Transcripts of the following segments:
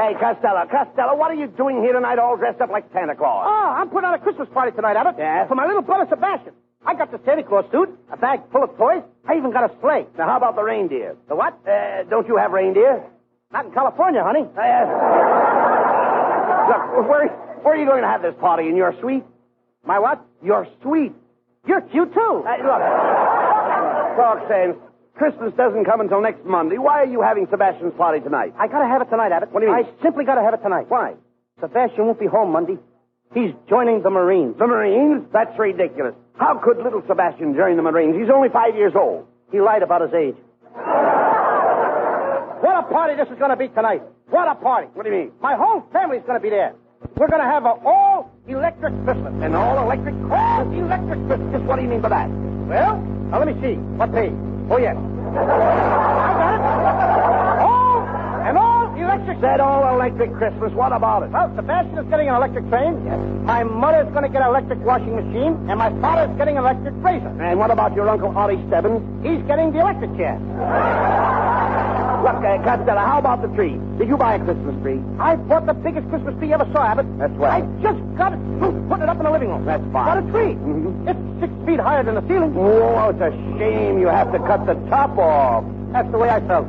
Hey, Costello, what are you doing here tonight all dressed up like Santa Claus? Oh, I'm putting on a Christmas party tonight, Abbott. Yeah? For my little brother Sebastian. I got the Santa Claus suit, a bag full of toys. I even got a sleigh. Now, how about the reindeer? The what? Don't you have reindeer? Not in California, honey. Look, where are you going to have this party? In your suite? My what? Your suite. You're cute, too. Look, talk sense. Christmas doesn't come until next Monday. Why are you having Sebastian's party tonight? I gotta have it tonight, Abbott. What do you mean? I simply gotta have it tonight. Why? Sebastian won't be home Monday. He's joining the Marines. The Marines? That's ridiculous. How could little Sebastian join the Marines? He's only 5 years old. He lied about his age. What a party this is gonna be tonight. What a party. What do you mean? My whole family's gonna be there. We're gonna have an all-electric Christmas. An all-electric? All-electric Christmas. What do you mean by that? Well, now let me see. What page? Oh, yes. I got it. An all-electric... Said all-electric Christmas. What about it? Well, Sebastian is getting an electric train. Yes. My mother's going to get an electric washing machine. And my father's getting an electric razor. And what about your Uncle Artie Stebbins? He's getting the electric chair. Look, Costello, how about the tree? Did you buy a Christmas tree? I bought the biggest Christmas tree you ever saw, Abbott. That's right. I just got it through putting it up in the living room. That's fine. Got a tree. Mm-hmm. It's 6 feet higher than the ceiling. Oh, it's a shame you have to cut the top off. That's the way I felt.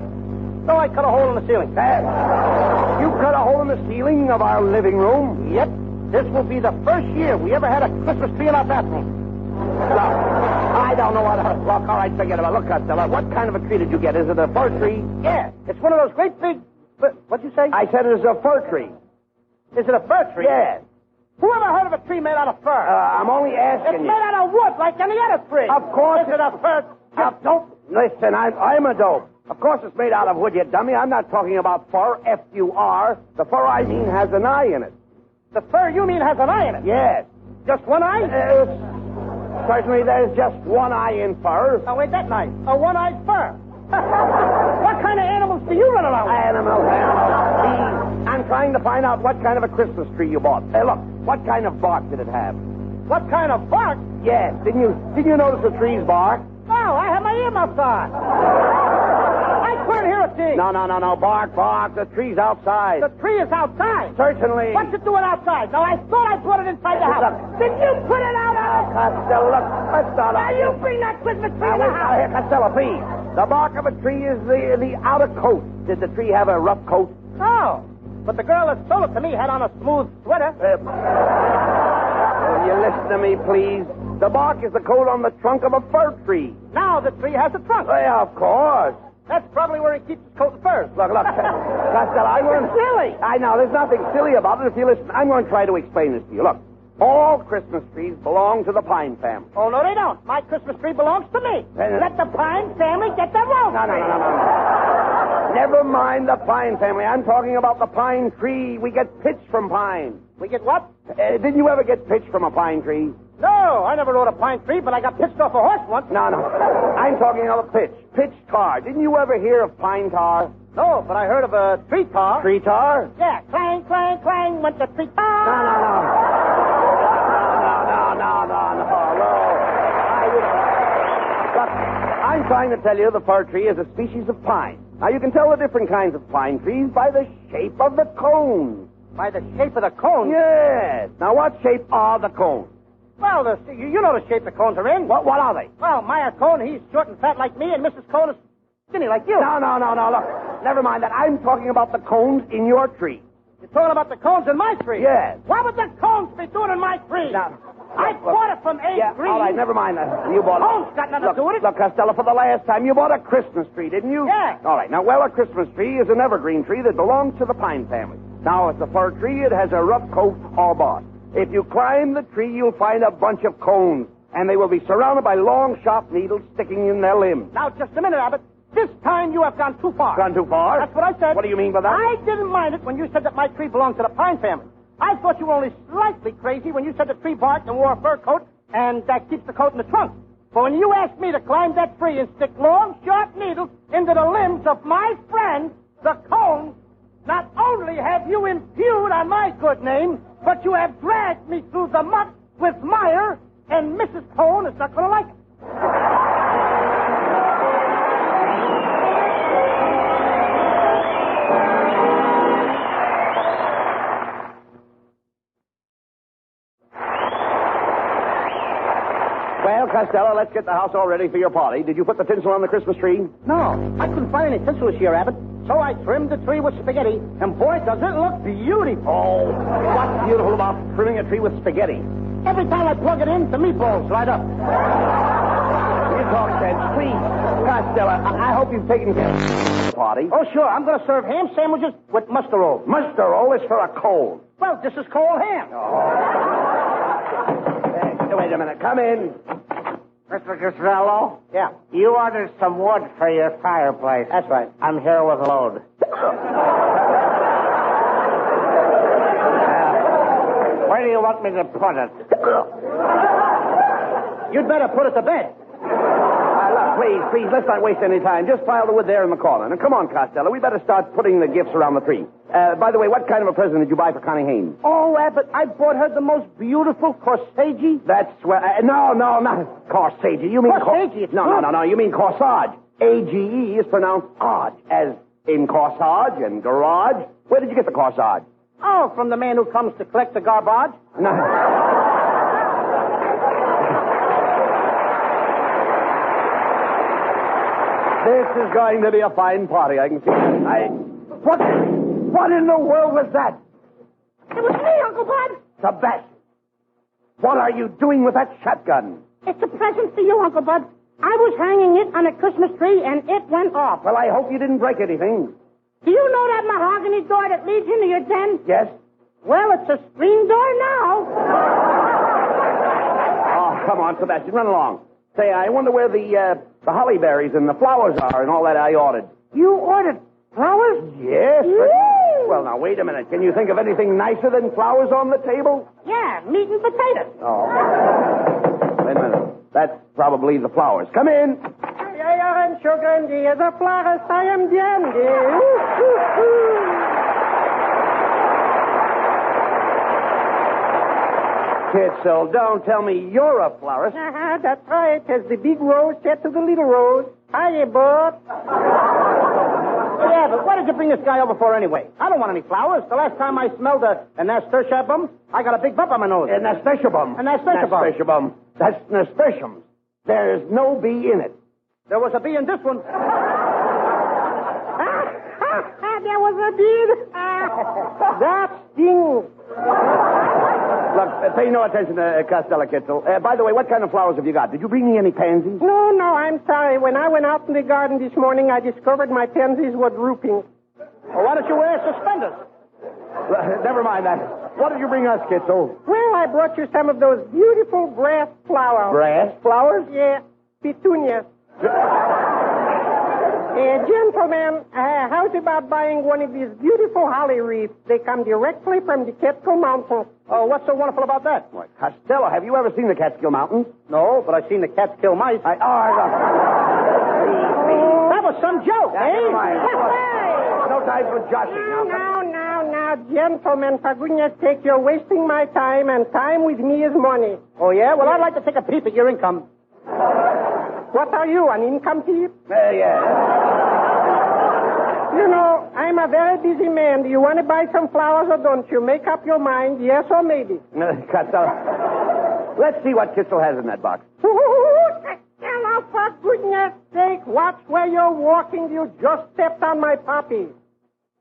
So I cut a hole in the ceiling. You cut a hole in the ceiling of our living room? Yep. This will be the first year we ever had a Christmas tree in our bathroom. Look, I don't know what... Look, all right, forget about it. Look, Costello, what kind of a tree did you get? Is it a fir tree? Yeah. It's one of those great big... What'd you say? I said it is a fir tree. Is it a fir tree? Yes. Who ever heard of a tree made out of fir? I'm only asking It's you. made out of wood, like any other tree. Of course. Is it a fir? Don't... Listen, I'm a dope. Of course it's made out of wood, you dummy. I'm not talking about fur, F-U-R. The fur I mean has an eye in it. The fur you mean has an eye in it? Yes. Just one eye? Certainly there's just one eye in fur. Oh, ain't that nice? A one-eyed fur. What kind of animals do you run around with? Animals. See, I'm trying to find out what kind of a Christmas tree you bought. Hey, look, what kind of bark did it have? What kind of bark? Yes. Didn't you notice the tree's bark? Oh, I have my earmuffs on. I couldn't hear a thing. No. Bark. The tree's outside. The tree is outside. Certainly. What's it doing outside? Now, I thought I brought it inside the house. Look. Did you put it out? Costello, look. Let's not... Now, you bring that Christmas tree in the house. Here, Costello, please. The bark of a tree is the outer coat. Did the tree have a rough coat? Oh. But the girl that sold it to me had on a smooth sweater. Will you listen to me, please? The bark is the coat on the trunk of a fir tree. Now the tree has a trunk. Yeah, of course. That's probably where he keeps his coat and furs. Look, Costello, I'm going to... Silly. I know, there's nothing silly about it if you listen. I'm going to try to explain this to you. Look, all Christmas trees belong to the Pine family. Oh, no, they don't. My Christmas tree belongs to me. Let the Pine family get their own tree. No. Never mind the Pine family. I'm talking about the pine tree. We get pitch from pine. We get what? Didn't you ever get pitch from a pine tree? No, I never rode a pine tree, but I got pitched off a horse once. No. I'm talking about pitch. Pitch tar. Didn't you ever hear of pine tar? No, but I heard of a tree tar. Tree tar? Yeah, clang, clang, clang, went the tree tar. No. Look, I'm trying to tell you the fir tree is a species of pine. Now, you can tell the different kinds of pine trees by the shape of the cones. By the shape of the cones? Yes. Now, what shape are the cones? Well, you know the shape the cones are in. What are they? Well, Meyer Cone, he's short and fat like me, and Mrs. Cone is skinny like you. No. Look, never mind that. I'm talking about the cones in your tree. You're talking about the cones in my tree? Yes. What would the cones be doing in my tree? Now, I bought it from A. Green. All right, never mind that. You bought it. Cones got nothing to do with it. Look, Costello, for the last time, you bought a Christmas tree, didn't you? Yeah. All right, now, a Christmas tree is an evergreen tree that belongs to the pine family. Now, it's a fir tree. It has a rough coat or bark. If you climb the tree, you'll find a bunch of cones, and they will be surrounded by long, sharp needles sticking in their limbs. Now, just a minute, Abbott. This time you have gone too far. Gone too far? That's what I said. What do you mean by that? I didn't mind it when you said that my tree belonged to the pine family. I thought you were only slightly crazy when you said the tree barked and wore a fur coat, and that keeps the coat in the trunk. But when you asked me to climb that tree and stick long, sharp needles into the limbs of my friend, the cones, not only have you impugned on my good name, but you have dragged me through the muck with Meyer, and Mrs. Cone is not going to like it. Costello, let's get the house all ready for your party. Did you put the tinsel on the Christmas tree? No, I couldn't find any tinsel this year, Abbott. So I trimmed the tree with spaghetti, and boy, does it look beautiful. Oh, what's beautiful about trimming a tree with spaghetti? Every time I plug it in, the meatballs light up. You talk sense, please. Costello, I hope you've taken care of the party. Oh, sure, I'm going to serve ham sandwiches with mustard roll. Mustard roll is for a cold. Well, this is cold ham. Hey, wait a minute. Come in. Mr. Costello? Yeah. You ordered some wood for your fireplace. That's right. I'm here with a load. Where do you want me to put it? You'd better put it to bed. Look, please, let's not waste any time. Just pile the wood there in the corner. Now, come on, Costello. We better start putting the gifts around the tree. By the way, what kind of a present did you buy for Connie Haynes? Oh, Abbott, I bought her the most beautiful corsage. That's where... no, not corsage. You mean... Corsage, it's No. You mean corsage. A-G-E is pronounced odd, as in corsage and garage. Where did you get the corsage? Oh, from the man who comes to collect the garbage. No. This is going to be a fine party, I can see. What in the world was that? It was me, Uncle Bud. Sebastian, what are you doing with that shotgun? It's a present for you, Uncle Bud. I was hanging it on a Christmas tree, and it went off. Well, I hope you didn't break anything. Do you know that mahogany door that leads into your den? Yes? Well, it's a screen door now. Oh, come on, Sebastian, run along. Say, I wonder where the holly berries and the flowers are and all that I ordered. You ordered flowers? Yes. Well, now, wait a minute. Can you think of anything nicer than flowers on the table? Yeah, meat and potatoes. Oh. Wait a minute. That's probably the flowers. Come in. I am so grande, the flowers I am dandy. Kitzel, don't tell me you're a florist. That's right. As the big rose said to the little rose, hiya, bud. Yeah, but why did you bring this guy over for anyway? I don't want any flowers. The last time I smelled a nasturtium, I got a big bump on my nose. A nasturtium. A nasturtium. That's nasturtium. There's no bee in it. There was a bee in this one. There was a bee. That stings. Look, pay no attention to Costello, Kitzel. By the way, what kind of flowers have you got? Did you bring me any pansies? No, I'm sorry. When I went out in the garden this morning, I discovered my pansies were drooping. Well, why don't you wear suspenders? Never mind that. What did you bring us, Kitzel? Well, I brought you some of those beautiful brass flowers. Brass flowers? Yeah, petunias. Gentlemen, how's about buying one of these beautiful holly wreaths? They come directly from the Catskill Mountains. Oh, what's so wonderful about that? Why, Costello, have you ever seen the Catskill Mountains? No, but I've seen the cats kill mice. Please. That was some joke, Never mind. No time for joshing. Now, gentlemen, for goodness sake, you're wasting my time, and time with me is money. Oh, yeah? Well, I'd like to take a peep at your income. What are you, an income thief? Yeah. You know, I'm a very busy man. Do you want to buy some flowers or don't you? Make up your mind, yes or maybe. Costello, let's see what Kitzel has in that box. Costello, for goodness sake, watch where you're walking. You just stepped on my puppies.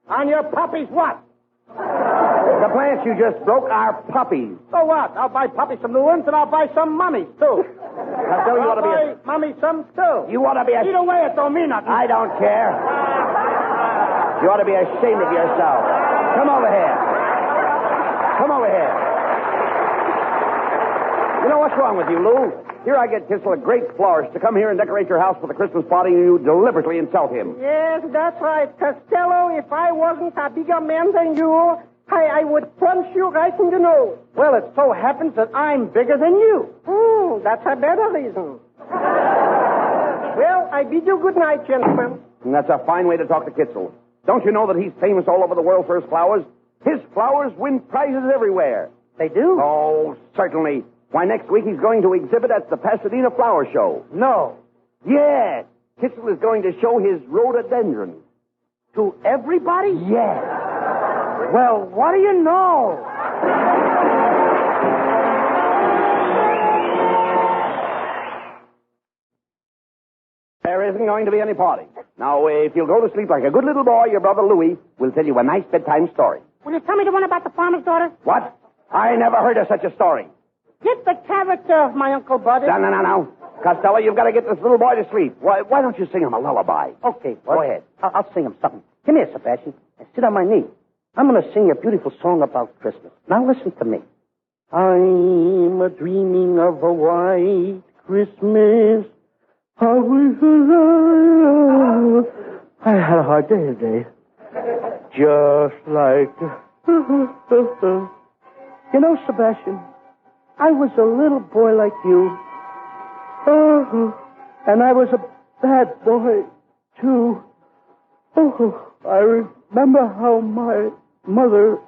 On your puppies what? The plants you just broke are puppies. So what? I'll buy puppies some new ones, and I'll buy some mummies, too. Costello, you ought to be a... Mummy some, too. You ought to be a... Either way, it don't mean nothing. I don't care. You ought to be ashamed of yourself. Come over here. You know what's wrong with you, Lou? Here I get Kitzel, a great florist, to come here and decorate your house for the Christmas party, and you deliberately insult him. Yes, that's right. Costello, if I wasn't a bigger man than you, I would punch you right in the nose. Well, it so happens that I'm bigger than you. That's a better reason. Well, I bid you good night, gentlemen. And that's a fine way to talk to Kitzel. Don't you know that he's famous all over the world for his flowers? His flowers win prizes everywhere. They do? Oh, certainly. Why, next week he's going to exhibit at the Pasadena Flower Show. No. Yes. Kitzel is going to show his rhododendrons. To everybody? Yes. Well, what do you know? isn't going to be any party. Now, if you'll go to sleep like a good little boy, your brother Louie will tell you a nice bedtime story. Will you tell me the one about the farmer's daughter? What? I never heard of such a story. Get the character of my Uncle Bud. No. Costello, you've got to get this little boy to sleep. Why don't you sing him a lullaby? Okay, Go ahead. I'll sing him something. Come here, Sebastian, and sit on my knee. I'm going to sing you a beautiful song about Christmas. Now listen to me. I'm a dreaming of a white Christmas. I had a hard day today. Just like... You know, Sebastian, I was a little boy like you. And I was a bad boy, too. I remember how my mother...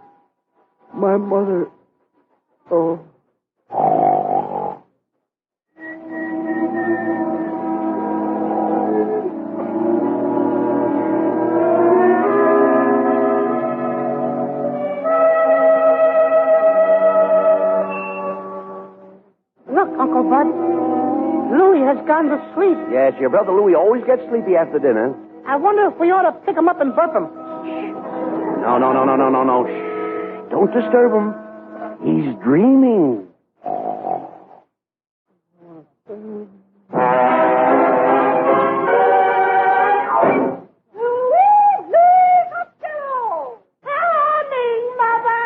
Look, Uncle Bud. Louie has gone to sleep. Yes, your brother Louie always gets sleepy after dinner. I wonder if we ought to pick him up and burp him. No. Shh. Don't disturb him. He's dreaming. Louie Costello! Morning, Mother!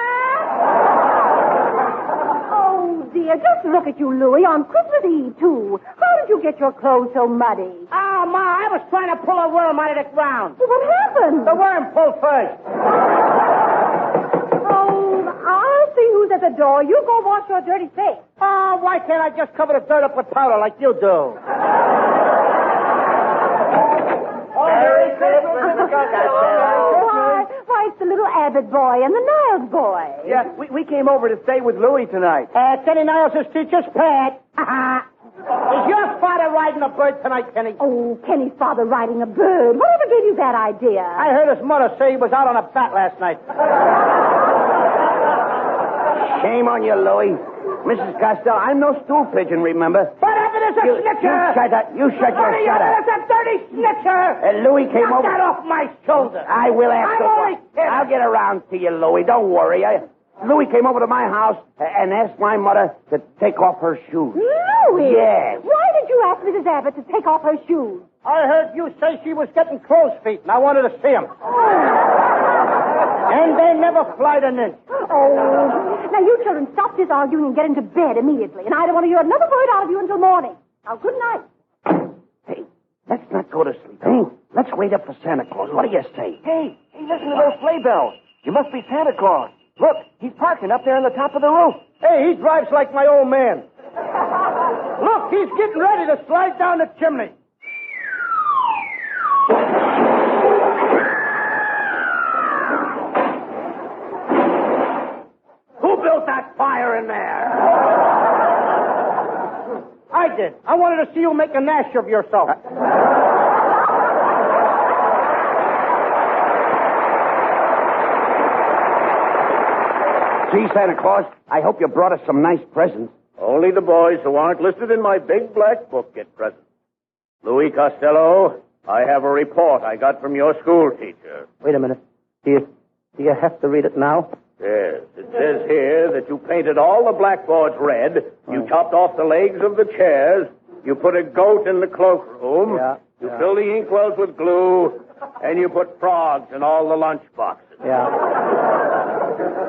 Oh, dear, just look at you, Louie, on Christmas Eve, too. How did you get your clothes so muddy? Oh, Ma, I was trying to pull a worm out of the ground. Well, what happened? The worm pulled first. Oh, I'll see who's at the door. You go wash your dirty face. Oh, why can't I just cover the dirt up with powder like you do? Merry Christmas, Why, it's the little Abbott boy and the Niles boy. Yeah, we came over to stay with Louie tonight. Kenny Niles' teacher's pet. Is your father riding a bird tonight, Kenny? Oh, Kenny's father riding a bird. Whatever gave you that idea? I heard his mother say he was out on a bat last night. Shame on you, Louie. Mrs. Costello, I'm no stool pigeon, remember? Bud Abbott is a snitcher! You shut your Buddy shut Abbott up. is a dirty snitcher! Louie came Knock over. that off my shoulder! I will ask I'm only kidding. I'll get around to you, Louie. Don't worry. Louie came over to my house and asked my mother to take off her shoes. Louie! Yes. Why did you ask Mrs. Abbott to take off her shoes? I heard you say she was getting crow's feet, and I wanted to see them. And they never flied an inch. Oh, now you children stop this arguing and get into bed immediately. And I don't want to hear another word out of you until morning. Now, good night. Hey, let's not go to sleep, eh? Let's wait up for Santa Claus. What do you say? Hey, listen to those sleigh bells. You must be Santa Claus. Look, he's parking up there on the top of the roof. Hey, he drives like my old man. Look, he's getting ready to slide down the chimney. Who built that fire in there? I did. I wanted to see you make a nash of yourself. Gee, Santa Claus, I hope you brought us some nice presents. Only the boys who aren't listed in my big black book get presents. Louie Costello, I have a report I got from your school teacher. Wait a minute. Do you have to read it now? Yes, it says here that you painted all the blackboards red, you chopped off the legs of the chairs, you put a goat in the cloakroom, you filled the inkwells with glue, and you put frogs in all the lunch boxes. Yeah.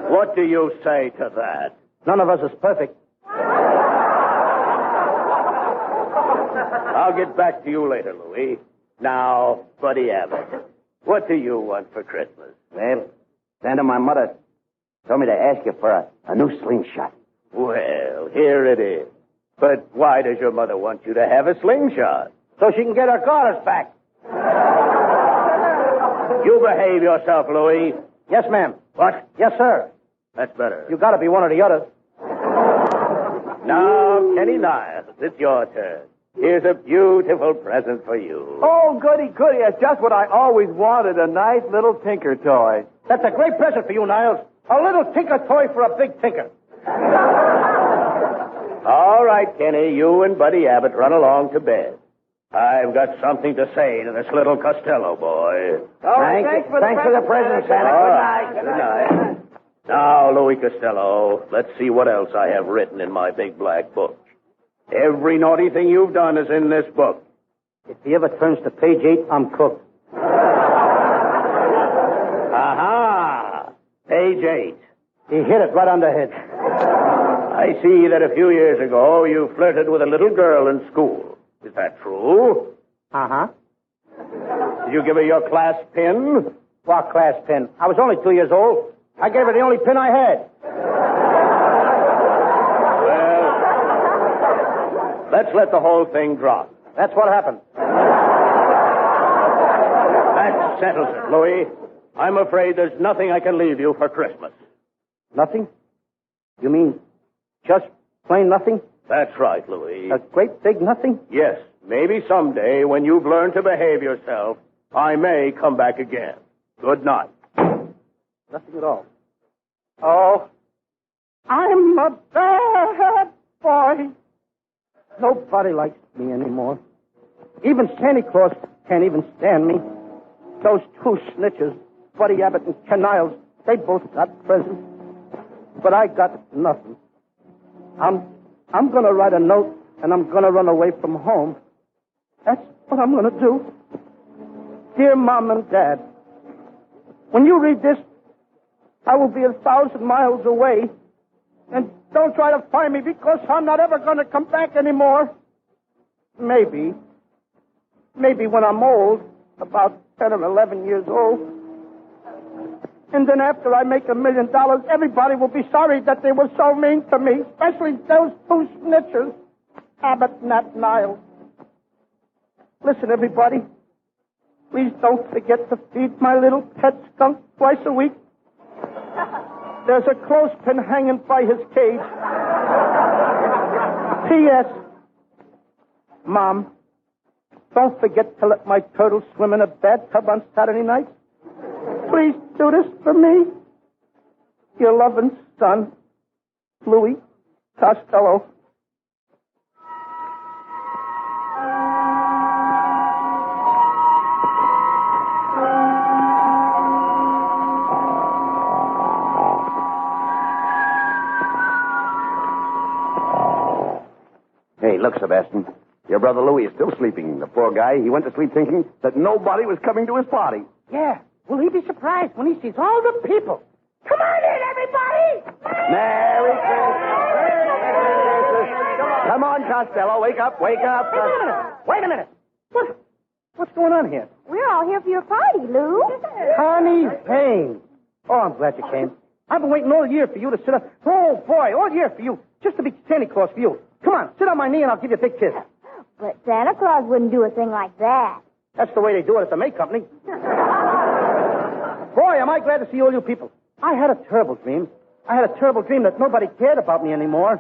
What do you say to that? None of us is perfect. I'll get back to you later, Louie. Now, Buddy Abbott, what do you want for Christmas? Well, Santa, my mother told me to ask you for a new slingshot. Well, here it is. But why does your mother want you to have a slingshot? So she can get her garters back. You behave yourself, Louie. Yes, ma'am. What? Yes, sir. That's better. You gotta be one or the other. Now, Kenny Niles, it's your turn. Here's a beautiful present for you. Oh, goody. That's just what I always wanted, a nice little tinker toy. That's a great present for you, Niles. A little tinker toy for a big tinker. All right, Kenny, you and Buddy Abbott run along to bed. I've got something to say to this little Costello boy. Thanks for the present, Santa. Good night. Now, Louie Costello, let's see what else I have written in my big black book. Every naughty thing you've done is in this book. If he ever turns to page 8, I'm cooked. Aha! Page 8. He hit it right on the head. I see that a few years ago you flirted with a little girl in school. Is that true? Uh-huh. Did you give her your class pin? What class pin? I was only 2 years old. I gave her the only pin I had. Well, let's let the whole thing drop. That's what happened. That settles it, Louie. I'm afraid there's nothing I can leave you for Christmas. Nothing? You mean just plain nothing? That's right, Louie. A great big nothing? Yes, maybe someday when you've learned to behave yourself, I may come back again. Good night. Nothing at all. Oh, I'm a bad boy. Nobody likes me anymore. Even Santa Claus can't even stand me. Those two snitches, Bud Abbott and Niles, they both got presents. But I got nothing. I'm going to write a note, and I'm going to run away from home. That's what I'm going to do. Dear Mom and Dad, when you read this, I will be 1,000 miles away. And don't try to find me because I'm not ever going to come back anymore. Maybe when I'm old, about 10 or 11 years old. And then after I make $1 million, everybody will be sorry that they were so mean to me, especially those two snitchers, Abbott and Niles. Listen, everybody, please don't forget to feed my little pet skunk twice a week. There's a clothespin hanging by his cage. P.S. Mom, don't forget to let my turtle swim in a bathtub on Saturday night. Please do this for me. Your loving son, Louie Costello. Hey, look, Sebastian. Your brother Louie is still sleeping. The poor guy, he went to sleep thinking that nobody was coming to his party. Yeah. Will he be surprised when he sees all the people? Come on in, everybody! Merry Christmas! Come on, Costello. Wake up, wake up. Wait a minute. What's going on here? We're all here for your party, Lou. Connie Payne. Oh, I'm glad you came. I've been waiting all year for you to sit up. Oh, boy, all year for you. Just to be Santa Claus for you. Come on, sit on my knee and I'll give you a big kiss. But Santa Claus wouldn't do a thing like that. That's the way they do it at the May Company. Boy, am I glad to see all you people. I had a terrible dream. I had a terrible dream that nobody cared about me anymore.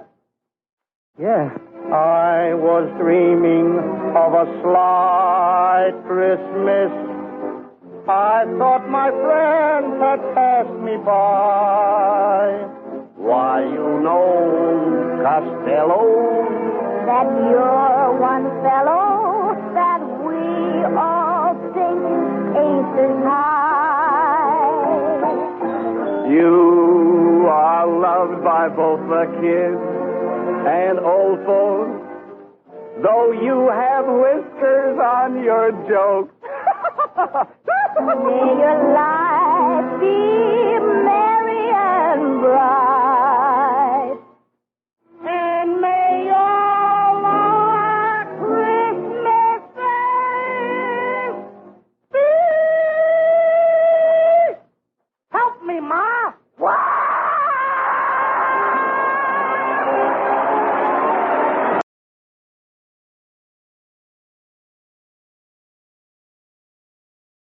Yeah. I was dreaming of a slight Christmas. I thought my friends had passed me by. Why, you know, Costello, That you're one fellow that we all think is aces high. You are loved by both the kids and old folks, though you have whiskers on your jokes. May your life be merry and bright.